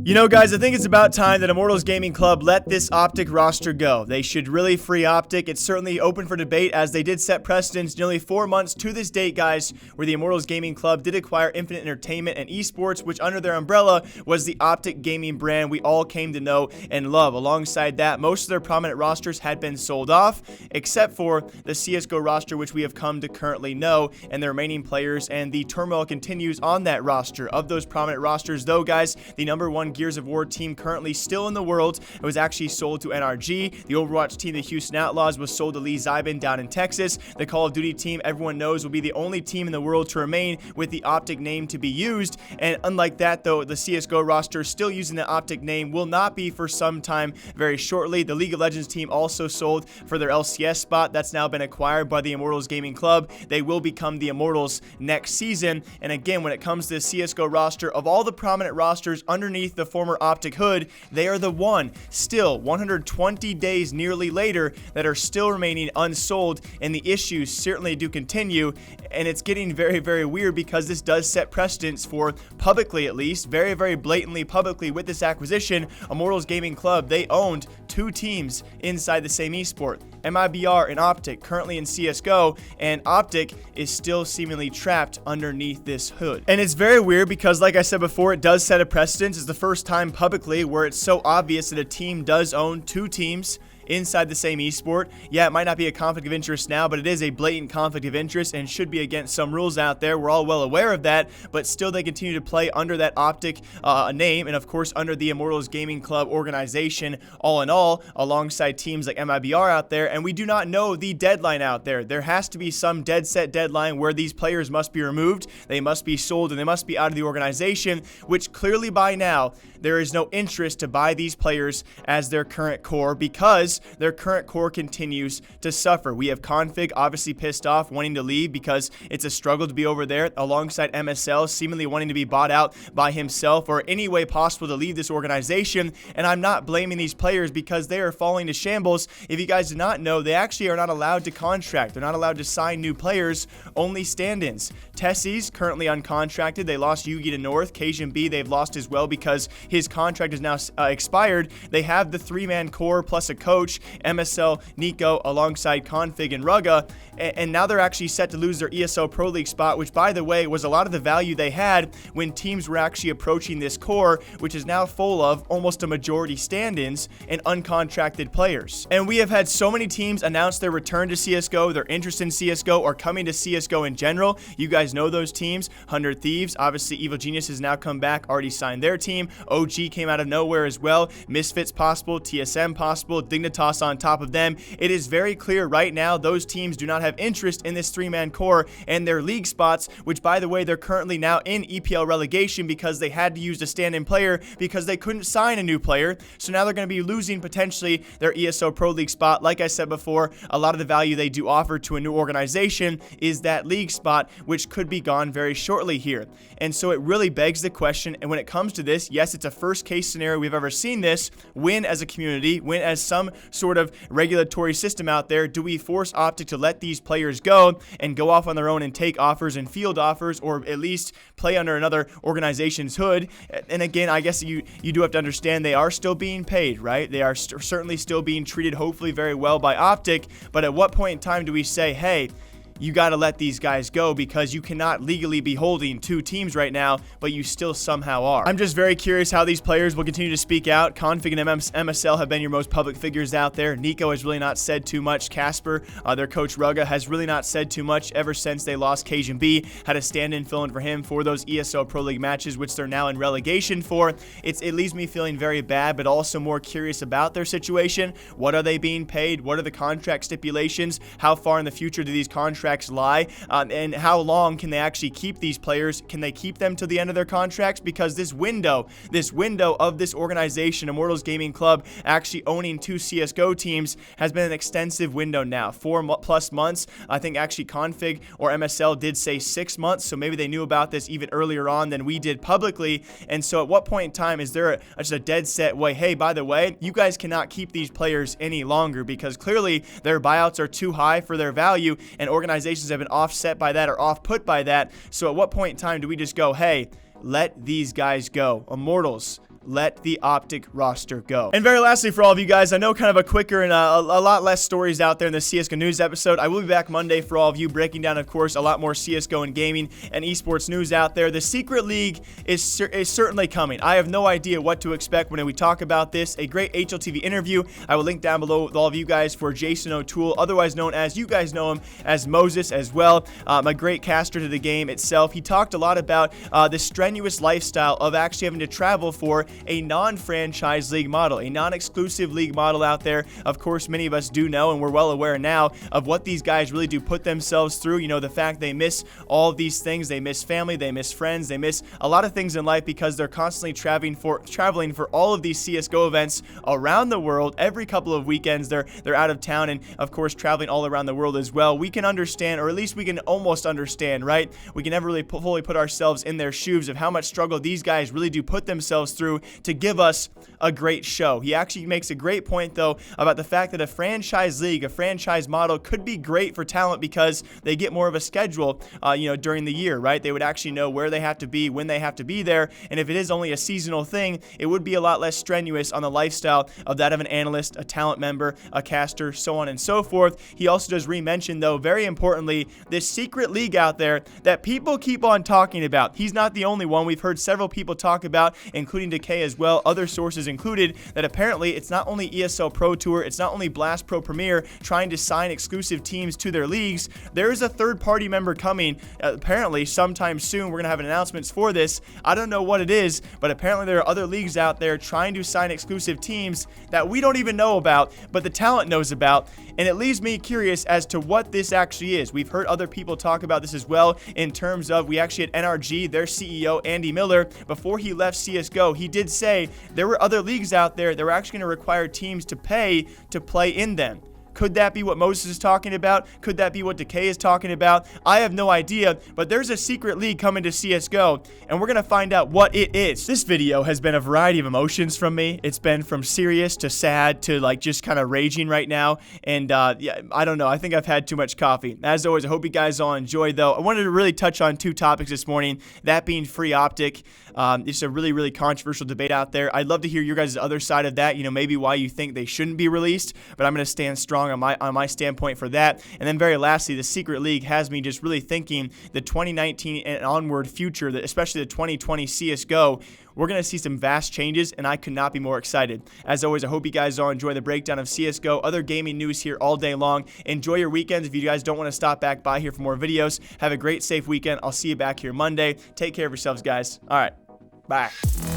You know, guys, I think it's about time that Immortals Gaming Club let this OpTic roster go. They should really free OpTic. It's certainly open for debate, as they did set precedents nearly 4 months to this date, guys, where the Immortals Gaming Club did acquire Infinite Entertainment and Esports, which under their umbrella was the OpTic gaming brand we all came to know and love. Alongside that, most of their prominent rosters had been sold off, except for the CSGO roster, which we have come to currently know, and the remaining players, and the turmoil continues on that roster. Of those prominent rosters, though, guys, the #1 Gears of War team currently still in the world. It was actually sold to NRG. The Overwatch team, the Houston Outlaws, was sold to Lee Zybin down in Texas. The Call of Duty team, everyone knows, will be the only team in the world to remain with the OpTic name to be used. And unlike that, though, the CSGO roster still using the OpTic name will not be for some time very shortly. The League of Legends team also sold for their LCS spot. That's now been acquired by the Immortals Gaming Club. They will become the Immortals next season. And again, when it comes to the CSGO roster, of all the prominent rosters underneath the former OpTic hood, they are the one still 120 days nearly later that are still remaining unsold, and the issues certainly do continue. And it's getting very, very weird, because this does set precedents for, publicly at least, very, very blatantly publicly, with this acquisition, Immortals Gaming Club, they owned 2 teams inside the same esport, MIBR and OpTic, currently in CSGO, and OpTic is still seemingly trapped underneath this hood. And it's very weird because, like I said before, it does set a precedent. It's the first time publicly where it's so obvious that a team does own 2 teams inside the same esport. Yeah, it might not be a conflict of interest now, but it is a blatant conflict of interest and should be against some rules out there. We're all well aware of that, but still they continue to play under that OpTic name, and of course under the Immortals Gaming Club organization, all in all, alongside teams like MIBR out there. And we do not know the deadline out there. There has to be some dead set deadline where these players must be removed, they must be sold, and they must be out of the organization, which clearly by now there is no interest to buy these players as their current core, because their current core continues to suffer. We have Config obviously pissed off, wanting to leave because it's a struggle to be over there, alongside MSL seemingly wanting to be bought out by himself or any way possible to leave this organization. And I'm not blaming these players because they are falling to shambles. If you guys do not know, they actually are not allowed to contract. They're not allowed to sign new players, only stand-ins. Tessie's currently uncontracted. They lost Yugi to North. Cajun B they've lost as well because his contract is now expired. They have the 3-man core plus a coach, MSL, Nico, alongside Config and Rugga, and now they're actually set to lose their ESO Pro League spot, which, by the way, was a lot of the value they had when teams were actually approaching this core, which is now full of almost a majority stand-ins and uncontracted players. And we have had so many teams announce their return to CSGO, their interest in CSGO, or coming to CSGO in general. You guys know those teams. 100 Thieves, obviously Evil Genius has now come back, already signed their team. OG came out of nowhere as well. Misfits possible, TSM possible, Dignitas on top of them. It is very clear right now those teams do not have interest in this 3-man core and their league spots, which, by the way, they're currently now in EPL relegation because they had to use a stand-in player because they couldn't sign a new player. So now they're going to be losing potentially their ESO Pro League spot. Like I said before, a lot of the value they do offer to a new organization is that league spot, which could be gone very shortly here. And so it really begs the question, and when it comes to this, yes, it's a first case scenario we've ever seen this, win as a community, win as some sort of regulatory system out there. Do we force OpTic to let these players go and go off on their own and take offers and field offers, or at least play under another organization's hood? And again, I guess you do have to understand they are still being paid, right? They are certainly still being treated hopefully very well by OpTic, but at what point in time do we say, hey, you got to let these guys go because you cannot legally be holding 2 teams right now, but you still somehow are. I'm just very curious how these players will continue to speak out. Config and MSL have been your most public figures out there. Nico has really not said too much. Casper, their coach Rugga, has really not said too much ever since they lost Cajun B. Had a stand-in fill-in for him for those ESO Pro League matches, which they're now in relegation for. It leaves me feeling very bad, but also more curious about their situation. What are they being paid? What are the contract stipulations? How far in the future do these contracts lie, and how long can they actually keep these players? Can they keep them to the end of their contracts? Because this window of this organization, Immortals Gaming Club, actually owning 2 CSGO teams, has been an extensive window now, 4+ months. I think actually Config or MSL did say 6 months, so maybe they knew about this even earlier on than we did publicly. And so at what point in time is there just a dead set way, hey, by the way, you guys cannot keep these players any longer because clearly their buyouts are too high for their value, and organizations have been offset by that or off-put by that. So at what point in time do we just go, hey, let these guys go. Immortals, let the OpTic roster go. And very lastly, for all of you guys, I know kind of a quicker and a lot less stories out there in the CSGO news episode. I will be back Monday for all of you, breaking down, of course, a lot more CSGO and gaming and esports news out there. The Secret League is certainly coming. I have no idea what to expect when we talk about this. A great HLTV interview. I will link down below with all of you guys for Jason O'Toole, otherwise known as, you guys know him as Moses as well. A great caster to the game itself. He talked a lot about the strenuous lifestyle of actually having to travel for a non-franchise league model, a non-exclusive league model out there. Of course, many of us do know, and we're well aware now of what these guys really do put themselves through. You know, the fact they miss all of these things. They miss family, they miss friends, they miss a lot of things in life because they're constantly traveling for all of these CSGO events around the world. Every couple of weekends, they're out of town, and of course, traveling all around the world as well. We can understand, or at least we can almost understand, right? We can never really fully put ourselves in their shoes of how much struggle these guys really do put themselves through to give us a great show. He actually makes a great point, though, about the fact that a franchise league, a franchise model could be great for talent because they get more of a schedule, during the year, right? They would actually know where they have to be, when they have to be there, and if it is only a seasonal thing, it would be a lot less strenuous on the lifestyle of that of an analyst, a talent member, a caster, so on and so forth. He also does re-mention, though, very importantly, this secret league out there that people keep on talking about. He's not the only one. We've heard several people talk about, including Decay as well, other sources included, that apparently it's not only ESL Pro Tour, it's not only Blast Pro Premier trying to sign exclusive teams to their leagues. There is a third-party member coming, apparently sometime soon. We're going to have announcements for this. I don't know what it is, but apparently there are other leagues out there trying to sign exclusive teams that we don't even know about, but the talent knows about, and it leaves me curious as to what this actually is. We've heard other people talk about this as well, in terms of, we actually had NRG, their CEO, Andy Miller, before he left CSGO, he did say there were other leagues out there that were actually going to require teams to pay to play in them. Could that be what Moses is talking about? Could that be what Decay is talking about? I have no idea, but there's a secret league coming to CSGO, and we're going to find out what it is. This video has been a variety of emotions from me. It's been from serious to sad to like just kind of raging right now, and yeah, I don't know. I think I've had too much coffee. As always, I hope you guys all enjoyed, though. I wanted to really touch on two topics this morning, that being free OpTic. It's a really, really controversial debate out there. I'd love to hear your guys' other side of that, maybe why you think they shouldn't be released, but I'm going to stand strong on my standpoint for that. And then very lastly, the Secret League has me just really thinking the 2019 and onward future, especially the 2020 CSGO, we're going to see some vast changes, and I could not be more excited. As always, I hope you guys all enjoy the breakdown of CSGO, other gaming news here all day long. Enjoy your weekends. If you guys don't want to stop back by here for more videos, have a great, safe weekend. I'll see you back here Monday. Take care of yourselves, guys. All right. Bye.